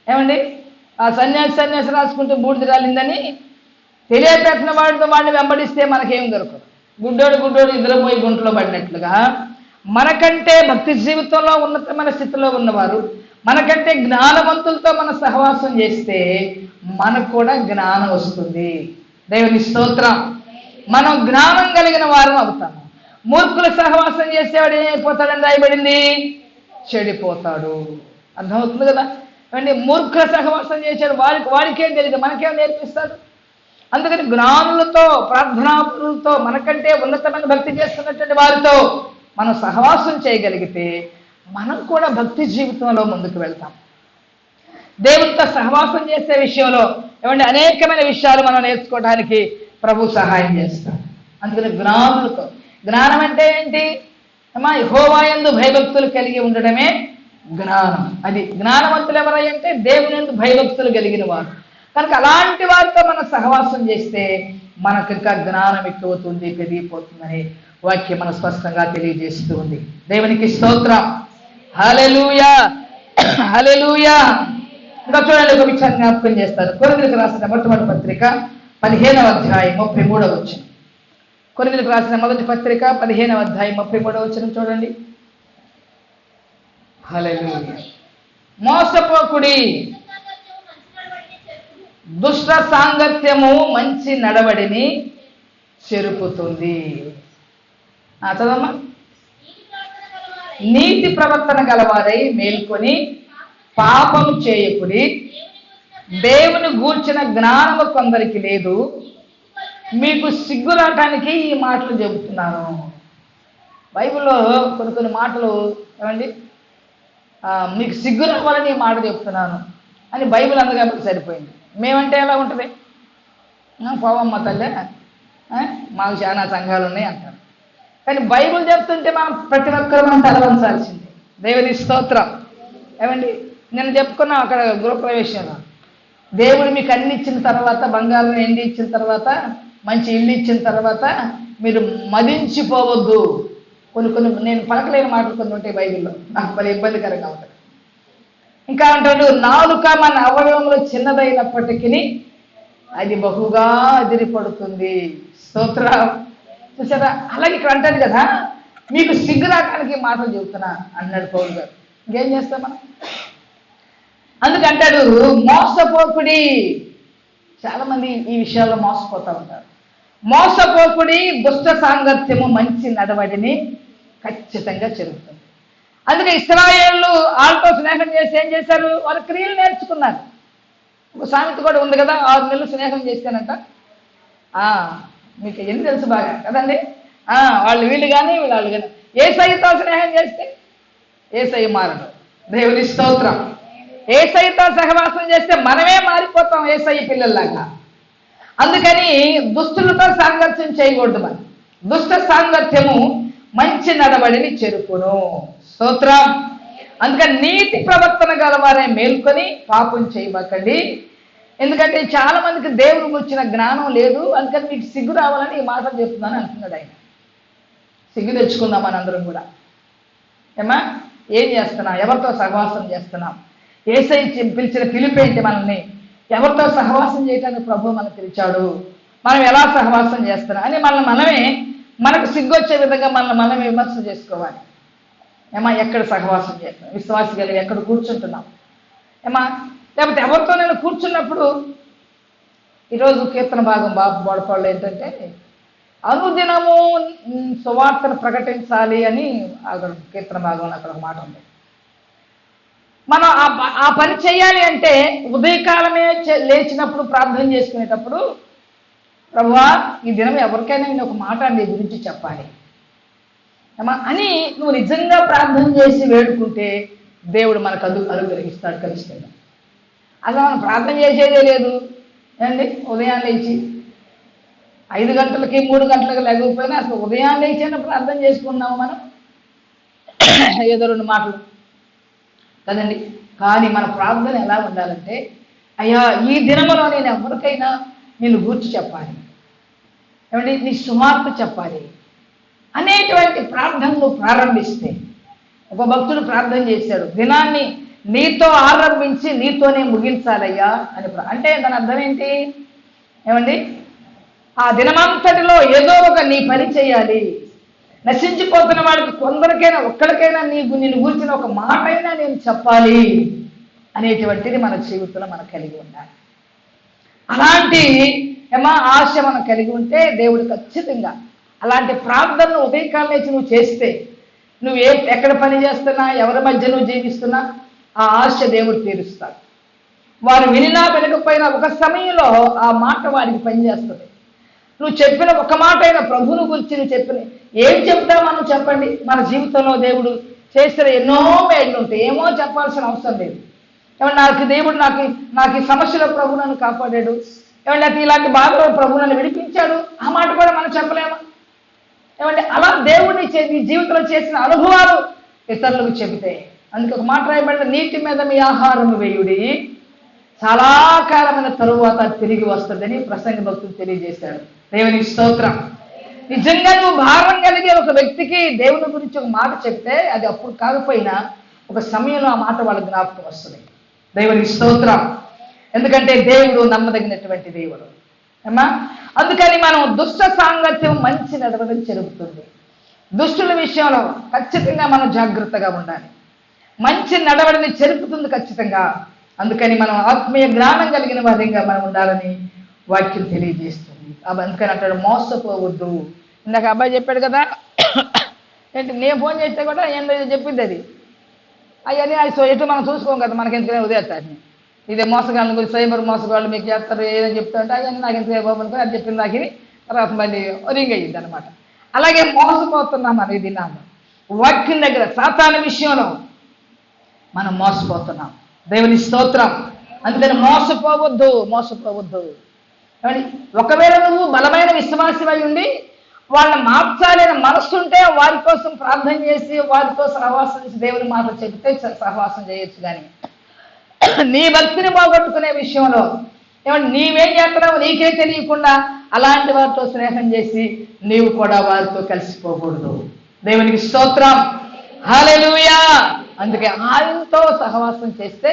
ఏమండి ఆ సన్యాసి రాసుకుంటూ బూడిద రాలిందని తెలియపెట్టిన వాడితో వాడిని వెంబడిస్తే మనకేం దొరకదు. గుడ్డోడు ఇద్దరు పోయి గుంటలో పడినట్లుగా మనకంటే భక్తి జీవితంలో ఉన్నతమైన స్థితిలో ఉన్నవారు, మనకంటే జ్ఞానవంతులతో మన సహవాసం చేస్తే మనకు కూడా జ్ఞానం వస్తుంది. దేవుని స్తోత్రం. మనం జ్ఞానం కలిగిన వారం అవుతాము. మూర్ఖుల సహవాసం చేసేవాడు ఏమైపోతాడని రాయబడింది? చెడిపోతాడు. అర్థమవుతుంది కదా అండి? మూర్ఖుల సహవాసం చేసాడు వాడికేం తెలియదు, మనకేం నేర్పిస్తాడు? అందుకని జ్ఞానులతో, ప్రార్థనాపరులతో, మనకంటే ఉన్నతమైన భక్తి చేస్తున్నటువంటి వారితో మనం సహవాసం చేయగలిగితే మనం కూడా భక్తి జీవితంలో ముందుకు వెళ్తాం. దేవునితో సహవాసం చేసే విషయంలో ఏమంటే అనేకమైన విషయాలు మనం నేర్చుకోవడానికి ప్రభు సహాయం చేస్తాడు. అందుకని జ్ఞానులతో, జ్ఞానం అంటే ఏంటి? యెహోవా యందు భయభక్తులు కలిగి ఉండడమే జ్ఞానం. అది జ్ఞానవంతులు ఎవరంటే దేవుని యందు భయభక్తులు కలిగిన వారు. కనుక అలాంటి వారితో మనం సహవాసం చేస్తే మనకు ఇంకా జ్ఞానం ఎక్కువవుతుంది, పెరిగిపోతుందని వాక్యం మన స్పష్టంగా తెలియజేస్తూ ఉంది. దేవునికి స్తోత్రం. హల్లెలూయా, హల్లెలూయా. ఇంకా చూడండి, ఒక విషయాన్ని జ్ఞాపకం చేస్తారు. కొరింథీయులకు రాసిన మొట్టమొదటి పత్రిక 15వ అధ్యాయం 33వ వచనం. కొరింథీయులకు రాసిన మొదటి పత్రిక 15వ అధ్యాయం 33వ వచనం చూడండి. హల్లెలూయా. మోసపోకుడి, దుష్ట సాంగత్యము మంచి నడవడిని చెరుపుతుంది. చదవమ్మా. నీతి ప్రవర్తన గలవారై మేల్కొని పాపము చేయకుడి, దేవుని గూర్చిన జ్ఞానము కొందరికి లేదు, మీకు సిగ్గు రావటానికి ఈ మాటలు చెబుతున్నాను. బైబిల్లో కొన్ని మాటలు ఏమండి మీకు సిగ్గు రావాలని ఈ మాట చెప్తున్నాను అని బైబిల్ అందుకే సరిపోయింది. మేమంటే ఎలా ఉంటుంది? పోవమ్మ తల్లే, మాకు చాలా సంఘాలు ఉన్నాయి అంటారు. కానీ బైబిల్ చెప్తుంటే మనం ప్రతి ఒక్కరు మనం తలవంచాల్సిందే. దేవుని స్తోత్రం. ఏమండి నేను చెప్పుకున్నాం అక్కడ గృహప్రవేశంలో, దేవుడు మీకు అన్ని ఇచ్చిన తర్వాత, బంగారం ఎండి ఇచ్చిన తర్వాత, మంచి ఇల్లు ఇచ్చిన తర్వాత మీరు మదించిపోవద్దు. కొన్ని నేను పలకలేని మాటలు కొన్ని ఉంటాయి బైబిల్లో, నాకు పలు ఇబ్బందికరంగా ఉంటుంది. ఇంకా అంటాడు, నాలుక మన అవయవంలో చిన్నదైనప్పటికీ అది బహుగా అదిరిపడుతుంది. స్తోత్రం. చూసారా? అలాగే ఇక్కడ అంటాడు కదా, మీకు సిగ్గు రావడానికి మాటలు చెబుతున్నా అన్నాడు పౌలు గారు. ఇంకేం చేస్తాం మనం? అందుకంటాడు మోసపోకుడి. చాలా మంది ఈ విషయాల్లో మోసపోతూ ఉంటారు. మోసపోకుడి, దుష్ట సాంగత్యము మంచి నడవడిని ఖచ్చితంగా చెరుపుతుంది. అందుకే ఇశ్రాయేలు వాళ్ళతో స్నేహం చేసి ఏం చేశారు? వాళ్ళ క్రియలు నేర్చుకున్నారు. ఒక సామెత కూడా ఉంది కదా, 6 నెలలు స్నేహం చేశానంట. మీకు ఎన్ని తెలుసు బాగా కదండి. వాళ్ళు వీళ్ళు కానీ వాళ్ళు కానీ యేసయ్యతో స్నేహం చేస్తే యేసయ్య మారడు. దేవుని స్తోత్రం. యేసయ్యతో సహవాసం చేస్తే మనమే మారిపోతాం యేసయ్య పిల్లల్లాగా. అందుకని దుష్టులతో సాంగత్యం చేయకూడదు. మనం దుష్ట సాంగత్యము మంచి నడవడిని చెరుపును. స్తోత్రం. అందుకని నీతి ప్రవర్తన గలవారే మేల్కొని పాపం చేయబకండి. ఎందుకంటే చాలా మందికి దేవుని గురించిన జ్ఞానం లేదు. అందుకని మీకు సిగ్గు రావాలని ఈ మాటలు చెప్తున్నాను అంటున్నాడు ఆయన. సిగ్గు తెచ్చుకుందాం మనందరం కూడా. ఏమా ఏం చేస్తున్నాం? ఎవరితో సహవాసం చేస్తున్నాం? యేసయ్య పిలిచిన పిలుపేంటి? మనల్ని ఎవరితో సహవాసం చేయడానికి ప్రభు మనకు పిలిచాడు, మనం ఎలా సహవాసం చేస్తున్నాం అని మనకు సిగ్గొచ్చే విధంగా మనమే విమర్శ చేసుకోవాలి. ఏమా ఎక్కడ సహవాసం చేస్తున్నాం? విశ్వాసి కలిగి ఎక్కడ కూర్చుంటున్నాం? ఏమా లేకపోతే ఎవరితో నేను కూర్చున్నప్పుడు, ఈరోజు కీర్తన భాగం బాబు బోడపాళ్ళు ఏంటంటే అనుదినము సువార్తను ప్రకటించాలి అని అక్కడ కీర్తన భాగంలో అక్కడ ఒక మాట ఉంది. మనం ఆ పని చేయాలి అంటే ఉదయకాలమే లేచినప్పుడు ప్రార్థన చేసుకునేటప్పుడు, ప్రభువా ఈ దినం ఎవరికైనా నేను ఒక మాట నీ గురించి చెప్పాలి ఏమా అని నువ్వు నిజంగా ప్రార్థన చేసి వేడుకుంటే దేవుడు మనకు అనుగ్రహిస్తాడు ఖచ్చితంగా. అసలు మనం ప్రార్థన చేసేదే లేదు అండి. ఉదయాన్నే లేచి 5 గంటలకి 3 గంటలకి లేకపోయినా అసలు ఉదయాన్నే లేచిన ప్రార్థన చేసుకున్నాము మనం. ఏదో 2 మాటలు కదండి. కానీ మన ప్రార్థన ఎలా ఉండాలంటే, అయ్యా ఈ దినములో నేను ఎవరికైనా నేను గూర్చి చెప్పాలి, ఏమండి నీ సువార్త చెప్పాలి అనేటువంటి ప్రార్థనలు ప్రారంభిస్తే, ఒక భక్తుడు ప్రార్థన చేశాడు, దినాన్ని నీతో ఆరంభించి నీతోనే ముగించాలయ్యా అని. అంటే దాని అర్థం ఏంటి ఏమండి? ఆ దినమంతటిలో ఏదో ఒక నీ పని చేయాలి. నశించిపోతున్న వాడికి కొందరికైనా ఒక్కడికైనా నిన్ను గురించిన ఒక మాట అయినా నేను చెప్పాలి అనేటువంటిది మన జీవితంలో మనం కలిగి ఉండాలి. అలాంటి ఆశ మనం కలిగి ఉంటే దేవుడు ఖచ్చితంగా అలాంటి ప్రార్థనను ఉదయకాలం నుంచి నువ్వు చేస్తే, నువ్వు ఎక్కడ పని చేస్తున్నా, ఎవరి మధ్య నువ్వు జీవిస్తున్నా, ఆ ఆశ దేవుడు తీరుస్తాడు. వారు వినినా వినకపోయినా ఒక సమయంలో ఆ మాట వారికి పనిచేస్తుంది. నువ్వు చెప్పిన ఒక మాట అయినా ప్రభువుని గురించి నువ్వు చెప్పిన ఏం చెప్తావు మనం చెప్పండి. మన జీవితంలో దేవుడు చేసిన ఎన్నో మేళ్ళు ఉంటాయి, ఏమో చెప్పాల్సిన అవసరం లేదు. ఏమన్నా దేవుడు నాకు ఈ సమస్యలో ప్రభు నన్ను కాపాడాడు, ఏమంటే ఇలాంటి బాధలో ప్రభు నన్ను విడిపించాడు, ఆ మాట కూడా మనం చెప్పలేమా? ఏమంటే అలా దేవుడిని నీ జీవితంలో చేసిన అనుభవాలు ఇతరులకు చెబితే, అందుకే ఒక మాట రాయబడిన, నీటి మీద మీ ఆహారం వేయుడి, చాలా కాలమైన తరువాత తిరిగి వస్తుందని ప్రసంగ భక్తులు తెలియజేశాడు. దేవునికి స్తోత్రం. నిజంగా నువ్వు భారం కలిగే ఒక వ్యక్తికి దేవుని గురించి ఒక మాట చెప్తే, అది అప్పుడు కాకపోయినా ఒక సమయంలో ఆ మాట వాళ్ళ జ్ఞాపకం వస్తుంది. దేవునికి స్తోత్రం. ఎందుకంటే దేవుడు నమ్మదగినటువంటి దేవుడు అమ్మా. అందుకని మనం దుష్ట సాంగత్యం మంచి నడవడం జరుగుతుంది. దుష్టుల విషయంలో ఖచ్చితంగా మనం జాగ్రత్తగా ఉండాలి. మంచి నడవడిని చెరుపుతుంది ఖచ్చితంగా. అందుకని మనం ఆత్మీయ జ్ఞానం కలిగిన వారిగా మనం ఉండాలని వాక్యం తెలియజేస్తుంది. అందుకని అంటాడు, మోసపోవద్దు. ఇందాక అబ్బాయి చెప్పాడు కదా, ఏంటి నేను ఫోన్ చేస్తే కూడా ఏం చెప్పింది అది అవన్నీ అది ఎటు మనం చూసుకోం కదా, మనకి ఎందుకనే ఉదయతాన్ని ఇదే మోసగాళ్ళ గురించి, సైబర్ మోసగాళ్ళు మీకు చేస్తారు ఏదని చెప్తా ఉంటే అవన్నీ నాకు ఎందుకు బాబు అనుకో అది చెప్పింది నాకు తర్వాత మళ్ళీ రింగ్ అయ్యింది అనమాట. అలాగే మోసపోతున్నాం మనం ఇది నాన్న వాక్యం దగ్గర సాతాను విషయంలో మనం మోసపోతున్నాం. దేవుని స్తోత్రం. అందుకని మోసపోవద్దు. ఒకవేళ నువ్వు బలమైన విశ్వాసమై ఉండి వాళ్ళని మార్చాలని మనస్సుంటే వారి కోసం ప్రార్థన చేసి వారితో సహవాసం చేసి దేవుని మాట చెబితే సహవాసం చేయొచ్చు. కానీ నీ భక్తిని పోగొట్టుకునే విషయంలో నీవేం చేస్తున్నావు నీకే తెలియకుండా అలాంటి వారితో స్నేహం చేసి నీవు కూడా వారితో కలిసిపోకూడదు. దేవునికి స్తోత్రం. హల్లెలూయా. అందుకే ఆయనతో సహవాసం చేస్తే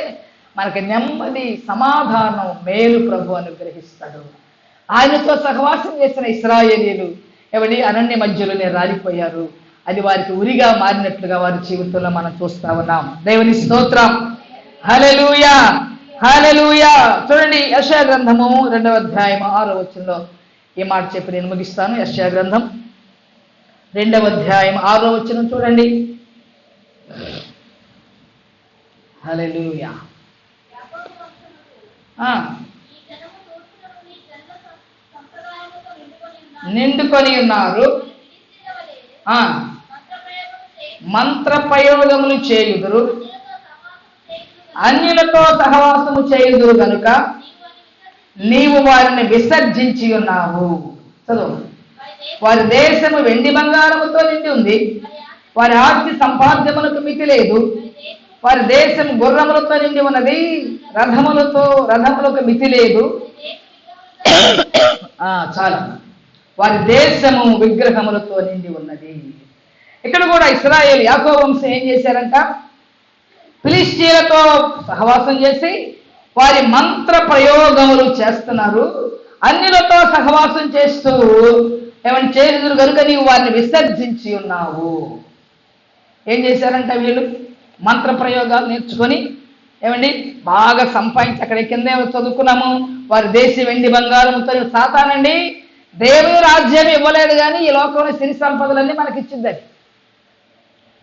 మనకి నెమ్మది, సమాధానం, మేలు ప్రభు అనుగ్రహిస్తాడు. ఆయనతో సహవాసం చేసిన ఇశ్రాయేలీయులు అరణ్య మధ్యలోనే రాలిపోయారు. అది వారికి ఉరిగా మారినట్లుగా వారి జీవితంలో మనం చూస్తా ఉన్నాం. దేవుని స్తోత్రం. హల్లెలూయా, హల్లెలూయా. చూడండి, యెషయా గ్రంథము 2వ అధ్యాయం 6వ వచనంలో ఈ మాట చెప్పి నేను ముగిస్తాను. యెషయా గ్రంథం 2వ అధ్యాయం 6వ వచనం చూడండి. హల్లెలూయా. నిండుకొని ఉన్నారు, మంత్ర ప్రయోగములు చేయుదురు, అన్యులతో సహవాసము చేయుదురు గనుక నీవు వారిని విసర్జించి ఉన్నావు. చదువు. వారి దేశము వెండి బంగారముతో నిండి ఉంది, వారి ఆస్తి సంపాద్యములకు మితి లేదు. వారి దేశం గుర్రములతో నిండి ఉన్నది, రథములకు మితి లేదు. చాలా. వారి దేశము విగ్రహములతో నిండి ఉన్నది. ఇక్కడ కూడా ఇశ్రాయేలు యాకోబు వంశం ఏం చేశారంట? ఫిలిష్తీయులతో సహవాసం చేసి వారి మంత్ర ప్రయోగములు చేస్తున్నారు. అన్యులతో సహవాసం చేస్తూ చేదురు కనుక నీవు వారిని విసర్జించి ఉన్నావు. ఏం చేశారంట వీళ్ళు? మంత్ర ప్రయోగాలు నేర్చుకొని బాగా సంపాదించి అక్కడ కింద చదువుకున్నాము. వారి దేశ వెండి బంగారంతో సాతానండి దేవుని రాజ్యం ఇవ్వలేడు, కానీ ఈ లోకంలో సిరి సంపదలన్నీ మనకి ఇచ్చిందని.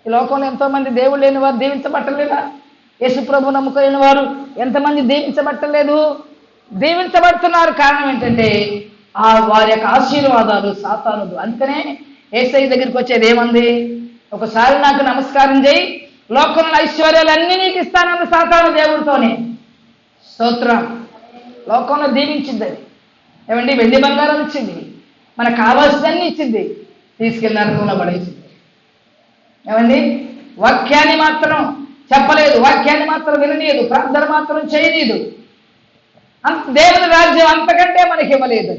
ఈ లోకంలో ఎంతోమంది దేవుడు లేని వారు దీవించబట్టలేదా? యేసు ప్రభు నమ్ముకోలేని వారు ఎంతమంది దీవించబట్టలేదు? దీవించబడుతున్నారు. కారణం ఏంటంటే వారి యొక్క ఆశీర్వాదాలు సాతానుడు. అందుకనే యేసయ్య దగ్గరికి వచ్చేది ఏమంది? ఒకసారి నాకు నమస్కారం చేయి, లోకంలో ఐశ్వర్యాలన్నీ నీకు ఇస్తానన్న సాతాను దేవుడితోనే. స్తోత్రం. లోకంలో దీవించింది అది. వెండి బంగారం ఇచ్చింది, మనకు కావాల్సినన్ని ఇచ్చింది, తీసుకెళ్ళి నరకంలో పడేసింది. ఏమండి, వాక్యాన్ని మాత్రం చెప్పలేదు, వాక్యాన్ని మాత్రం విననీయదు, ప్రార్థన మాత్రం చేయనీయదు. దేవుని రాజ్యం అంతకంటే మనకి ఇవ్వలేదు.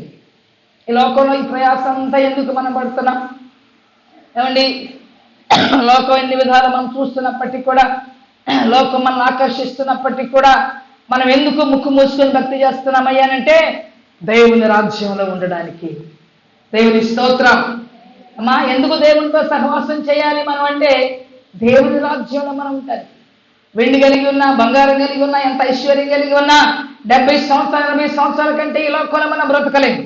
ఈ లోకంలో ఈ ప్రయాసం అంతా ఎందుకు మనం పడుతున్నాం? ఏమండి, లోకం ఎన్ని విధాలు మనం చూస్తున్నప్పటికీ కూడా, లోకం మనల్ని ఆకర్షిస్తున్నప్పటికీ కూడా మనం ఎందుకు ముక్కు మూసుకొని భక్తి చేస్తున్నామయ్యానంటే దేవుని రాజ్యంలో ఉండడానికి. దేవుని స్తోత్రం. అమ్మా, ఎందుకు దేవునితో సహవాసం చేయాలి మనం అంటే దేవుని రాజ్యంలో మనం ఉంటాం. వెండి కలిగి ఉన్నా, బంగారం కలిగి ఉన్నా, ఎంత ఐశ్వర్యం కలిగి ఉన్నా, 70 సంవత్సరాలు 80 సంవత్సరాల కంటే ఈ లోకంలో మనం బ్రతకలేము.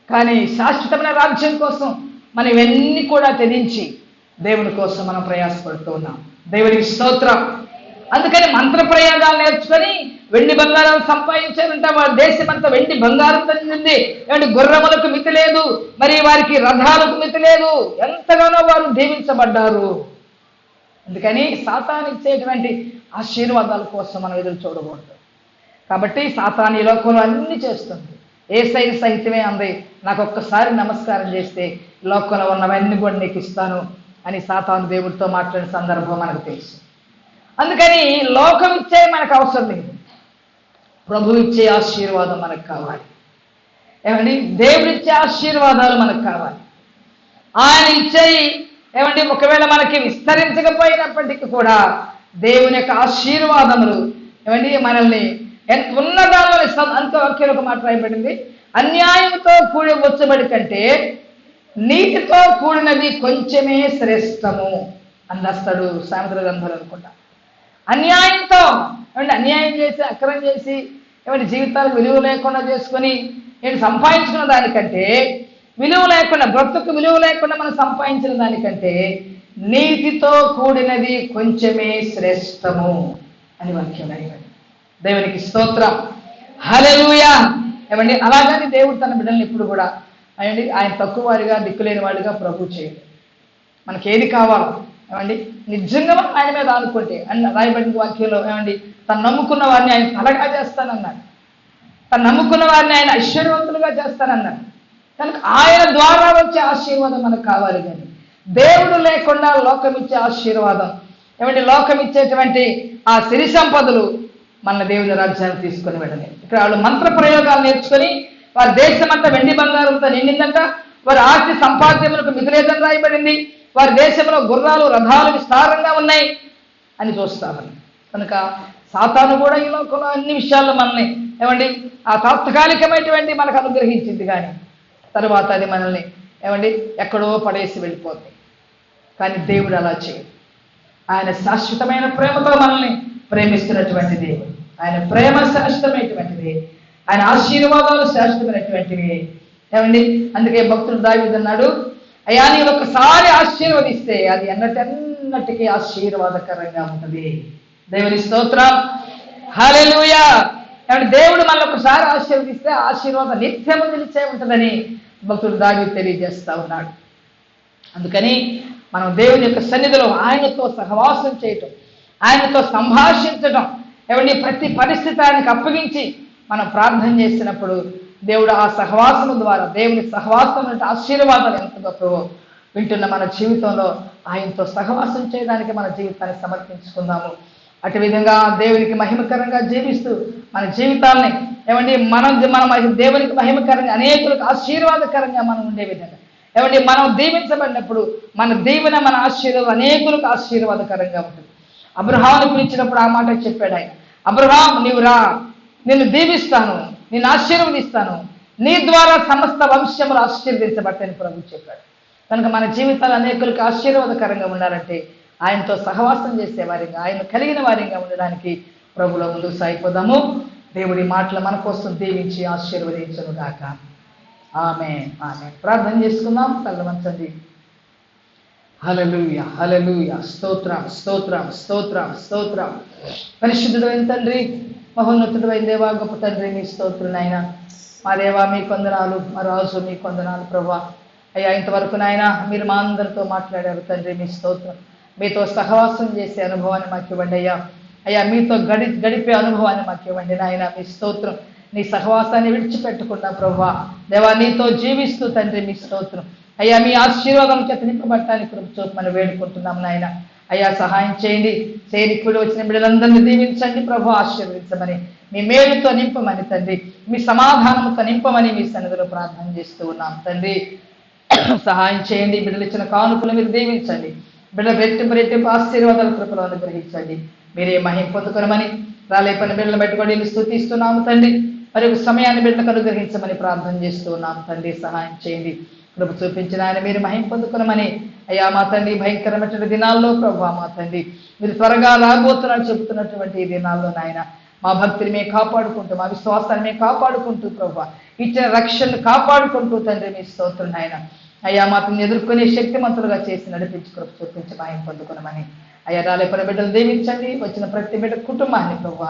కానీ శాశ్వతమైన రాజ్యం కోసం మనం ఇవన్నీ కూడా త్యజించి దేవుని కోసం మనం ప్రయాసపడుతూ ఉన్నాం. దేవునికి స్తోత్రం. అందుకని మంత్ర ప్రయోగాలు నేర్చుకొని వెండి బంగారాలు సంపాదించారంటే వారి దేశం అంతా వెండి బంగారంతో నిండింది. ఏమంటే గుర్రములకు మితి లేదు, మరి వారికి రథాలకు మితి లేదు, ఎంతగానో వారు దీవించబడ్డారు. అందుకని సాతాను ఇచ్చేటువంటి ఆశీర్వాదాల కోసం మనం ఎదురు చూడకూడదు. కాబట్టి సాతాను ఈ లోకంలో అన్ని చేస్తుంది. యేసయ్య సహితమే అంది, నాకు ఒక్కసారి నమస్కారం చేస్తే లోకంలో ఉన్నవన్నీ కూడా నీకు ఇస్తాను అని సాతాను దేవుడితో మాట్లాడిన సందర్భం మనకు తెలుసు. అందుకని లోకం ఇచ్చే మనకు అవసరం లేదు, ప్రభు ఇచ్చే ఆశీర్వాదం మనకు కావాలి. ఏమండి, దేవుడిచ్చే ఆశీర్వాదాలు మనకు కావాలి. ఆయన ఇచ్చేయి ఏమండి, ఒకవేళ మనకి విస్తరించకపోయినప్పటికీ కూడా దేవుని యొక్క ఆశీర్వాదములు ఏమండి మనల్ని ఉన్నదానిలో అంత వాక్యం ఒక మాట రాయబడింది, అన్యాయంతో కూడి వచ్చబడి కంటే నీతితో కూడినది కొంచెమే శ్రేష్టము అని రాస్తాడు సామెతల గ్రంథాలు అనుకుంటా. అన్యాయంతో ఏమంటే అన్యాయం చేసి అక్రమం చేసి ఏమంటే జీవితాలకు విలువ లేకుండా చేసుకొని నేను సంపాదించుకున్న దానికంటే, విలువ లేకుండా బ్రతుకు విలువ లేకుండా మనం సంపాదించిన దానికంటే నీతితో కూడినది కొంచెమే శ్రేష్టము అని వాక్యం రాయబడింది. దేవునికి స్తోత్రం. హల్లెలూయా. ఏమండి, అలాగని దేవుడు తన బిడ్డల్ని ఎప్పుడు కూడా ఏమండి ఆయన తక్కువ వారిగా దిక్కులేని వాడిగా ప్రభు చేయడు. మనకి ఏది కావాలో ఏమండి నిజంగా ఆయన మీద అనుకుంటే అన్న రాయబడిన వాక్యంలో ఏమండి తను నమ్ముకున్న వారిని ఆయన తలగా చేస్తానన్నాడు, తను నమ్ముకున్న వారిని ఆయన ఐశ్వర్యవంతులుగా చేస్తానన్నాడు. కనుక ఆయన ద్వారా వచ్చే ఆశీర్వాదం మనకు కావాలి. కానీ దేవుడు లేకుండా లోకం ఇచ్చే ఆశీర్వాదం ఏమంటే లోకం ఇచ్చేటువంటి ఆ సిరి సంపదలు మన దేవుని రాజ్యాన్ని తీసుకొని వెళ్ళలేదు. ఇక్కడ వాళ్ళు మంత్ర ప్రయోగాలు నేర్చుకొని వారి దేశమంతా వెండి బంగారంతో నిండిందంట, వారి ఆస్తి సంపాద్యములకు మిగిలేదని రాయబడింది, వారి దేశంలో గుర్రాలు రథాలు విస్తారంగా ఉన్నాయి అని చూస్తామని. కనుక సాతాను కూడా ఈ లోకంలో అన్ని విషయాల్లో మనల్ని ఏమండి ఆ తాత్కాలికమైనటువంటి మనకు అనుగ్రహించింది, కానీ తరువాత అది మనల్ని ఏమండి ఎక్కడో పడేసి వెళ్ళిపోతుంది. కానీ దేవుడు అలా చేయడు. ఆయన శాశ్వతమైన ప్రేమతో మనల్ని ప్రేమిస్తున్నటువంటి దేవుడు. ఆయన ప్రేమ శాశ్వతమైనటువంటిది, ఆయన ఆశీర్వాదాలు శాశ్వతమైనటువంటివి. ఏమండి, అందుకే భక్తుడు దావీదు అన్నాడు, అయ్యా నీవు ఒకసారి ఆశీర్వదిస్తే అది ఎన్నటెన్నటికీ ఆశీర్వాదకరంగా ఉంటుంది. దేవుని స్తోత్రం. హల్లెలూయా. ఏమంటే దేవుడు మనల్ని ఒకసారి ఆశీర్వదిస్తే ఆశీర్వాదం నిత్యము నిలిచే ఉంటుందని భక్తుడు దావీదు తెలియజేస్తా ఉన్నాడు. అందుకని మనం దేవుని యొక్క సన్నిధిలో ఆయనతో సహవాసం చేయటం, ఆయనతో సంభాషించడం, ఏమండి ప్రతి పరిస్థితి ఆయనకు అప్పగించి మనం ప్రార్థన చేసినప్పుడు దేవుడు ఆ సహవాసం ద్వారా దేవుని సహవాసం అంటే ఆశీర్వాదాలు ఎంత గొప్పవో వింటున్న మన జీవితంలో ఆయనతో సహవాసం చేయడానికి మన జీవితాన్ని సమర్పించుకుందాము. అటు విధంగా దేవునికి మహిమకరంగా జీవిస్తూ మన జీవితాలని ఏమండి మనం దేవునికి మహిమకరంగా అనేకులకు ఆశీర్వాదకరంగా మనం ఉండే విధంగా ఏమండి మనం దీవించబడినప్పుడు మన దీవెన మన ఆశీర్వాదం అనేకులకు ఆశీర్వాదకరంగా ఉంటుంది. అబ్రహామును పిలిచినప్పుడు ఆ మాట చెప్పాడు ఆయన, అబ్రహాం నీవు రా, నిన్ను దీవిస్తాను, నిన్ను ఆశీర్వదిస్తాను, నీ ద్వారా సమస్త వంశములు ఆశీర్వదించబడతాయని ప్రభు చెప్పాడు. కనుక మన జీవితాలు అనేకులకు ఆశీర్వాదకరంగా ఉండాలంటే ఆయనతో సహవాసం చేసే వారిగా, ఆయన కలిగిన వారిగా ఉండడానికి ప్రభులో ముందుకు సాగిపోదాము. దేవుడి మాటలు మన కోసం దీవించి ఆశీర్వదించును గాక. ఆమేన్, ఆమేన్. ప్రార్థన చేసుకుందాం. తల్ల వంచండి. హల్లెలూయా, హల్లెలూయా. స్తోత్రం, స్తోత్రం, స్తోత్రం, స్తోత్రం. పరిశుద్ధుడైన తండ్రి, మహోన్నతుడైన దేవా, గొప్ప తండ్రి మీ స్తోత్రం నాయన. మా దేవా మీ కొందనాలు, మా రాజు మీ కొందనాలు ప్రభా. అయ్యా ఇంతవరకు నాయన మీరు మా అందరితో మాట్లాడారు తండ్రి, మీ స్తోత్రం. మీతో సహవాసం చేసే అనుభవాన్ని మాకు ఇవ్వండి అయ్యా. అయ్యా మీతో గడిపే అనుభవాన్ని మాకు ఇవ్వండి నాయన, మీ స్తోత్రం. నీ సహవాసాన్ని విడిచిపెట్టకుండా ప్రభువా దేవా నీతో జీవిస్తూ తండ్రి మీ స్తోత్రం అయ్యా మీ ఆశీర్వాదం చేత నింపబట్టడానికి కృప చూపమని వేడుకుంటున్నాం నాయన. అయ్యా సహాయం చేయండి. సేనికుడు వచ్చిన బిడ్డలందరినీ దీవించండి ప్రభు, ఆశీర్వదించమని మీ మేలుతో నింపమని తండ్రి, మీ సమాధానంతో నింపమని మీ సన్నిధిలో ప్రార్థన చేస్తూ ఉన్నాం తండ్రి. సహాయం చేయండి. బిడ్డలు ఇచ్చిన కానుకలు మీరు దీవించండి. బిడ్డల రెట్టింపు ఆశీర్వాదాల కృపలో అనుగ్రహించండి. మీరే మహిమ పొందుకొనమని రాలే పని బిడ్డలు పెట్టుకొని స్తుతిస్తున్నాము తండ్రి. మరి సమయాన్ని బిడ్డలకు అనుగ్రహించమని ప్రార్థన చేస్తూ ఉన్నాం తండ్రి. సహాయం చేయండి. కృప చూపించిన ఆయన మీరు మహిమ పొందుకొనమని అయ్యా మా తండ్రి భయంకరమైన దినాల్లో ప్రభు మా తండ్రి మీరు త్వరగా రాబోతున్నారు చెబుతున్నటువంటి ఈ దినాల్లో నాయన మా భక్తిని మేము కాపాడుకుంటూ, మా విశ్వాసాన్ని మేము కాపాడుకుంటూ ప్రభు ఇచ్చిన రక్షణను కాపాడుకుంటూ తండ్రి మీ స్తోత్రం నాయన అయ్యా మాతను ఎదుర్కొనే శక్తిమంతులుగా చేసి నడిపించి కృప చూపించి మహిమ పొందుకొనమని అయ్యా రాలేపని బిడ్డలు దీవించండి. వచ్చిన ప్రతి బిడ్డ కుటుంబాన్ని ప్రభు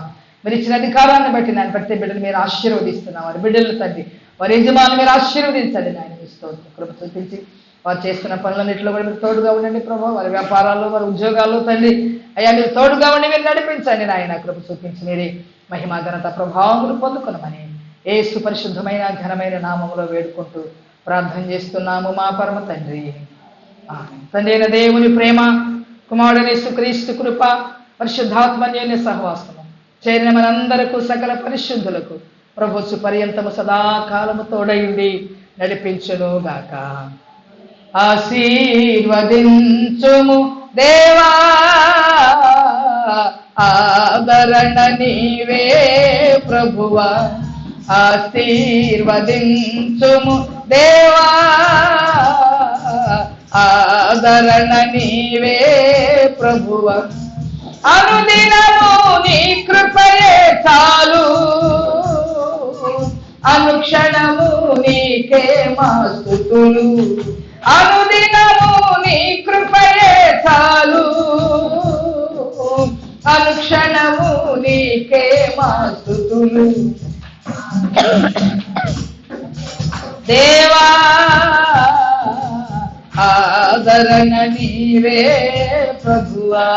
మీరు ఇచ్చిన అధికారాన్ని బట్టి నాయన ప్రతి బిడ్డలు మీరు ఆశీర్వదిస్తున్నాం. వారి బిడ్డలు తండ్రి వారి యజమానులు మీరు ఆశీర్వదించండి నాయన మీ స్తోత్రం. కృప చూపించి వారు చేస్తున్న పనులన్నింటిలో కూడా మీరు తోడుగా ఉండండి ప్రభు. వారి వ్యాపారాల్లో వారి ఉద్యోగాల్లో తండ్రి అయ్యా మీరు తోడుగా ఉండి మీరు నడిపించండి నాయన. కృప చూపించి మీరే మహిమా ఘనత ప్రభావములు పొందుకొనమని యేసు పరిశుద్ధమైన ఘనమైన నామములో వేడుకుంటూ ప్రార్థన చేస్తున్నాము మా పరమ తండ్రి. తండ్రి అయిన దేవుని ప్రేమ, కుమారుడైన యేసుక్రీస్తు కృప, పరిశుద్ధాత్మన్యోన్య సహవాసము చేరిన మనందరకు సకల పరిశుద్ధులకు ప్రభుత్వ పర్యంతము సదాకాలము తోడయుండి నడిపించును గాక. ఆశీర్వదించుము దేవా ఆదరణ నీవే ప్రభువా, ఆశీర్వదించుము దేవా ఆదరణ నీవే ప్రభువా, అనుదినము నీ కృపయే చాలు, అనుక్షణము నీకే మా స్తుతులు, అనుదినము నీ కృపయే చాలు, అనుక్షణము నీకే మా స్తుతులు. దేవా ఆదరణ నీవే ప్రభువా.